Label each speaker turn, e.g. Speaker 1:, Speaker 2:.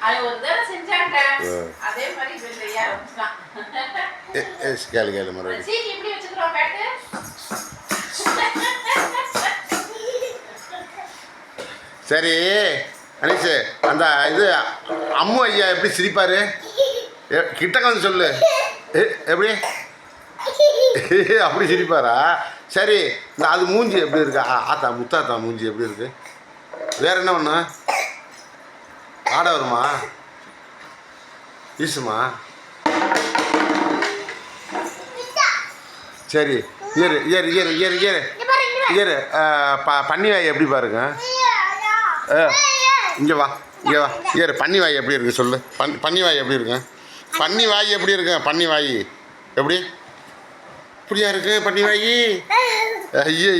Speaker 1: அது ஒரு தடவை செஞ்சாங்க அதே மாதிரி செய்ய ஆரம்பிச்சான்.
Speaker 2: கேளு மறுபடியும்
Speaker 1: சீனி இப்படி வச்சுக்கிறோம் பேட்டு.
Speaker 2: சரி அனிஷு, அந்த இது அம்மு ஐயா எப்படி சிரிப்பாரு? கிட்டக்க வந்து சொல்லு. எப்படி அப்படி சிரிப்பாரா? சரி, இந்த அது மூஞ்சி எப்படி இருக்கா? ஆத்தா முத்தாத்தா மூஞ்சி எப்படி இருக்கு? வேற என்ன பண்ண ஆட வருமா? ஈசுமா? சரி ஏறு ஏறு ஏறு ஏறு ஏறு ஏறு. பன்னி வாய் எப்படி பாருங்க? இங்கே வா இங்கே வா ஏறு. பன்னி வாய் எப்படி இருக்கு சொல்லு. பன்னி வாய் எப்படி இருக்கு? பன்னி வாய் எப்படி இருக்கு? பன்னி வாய் எப்படி இப்படியா இருக்கு பன்னி வாய்? ஐயோ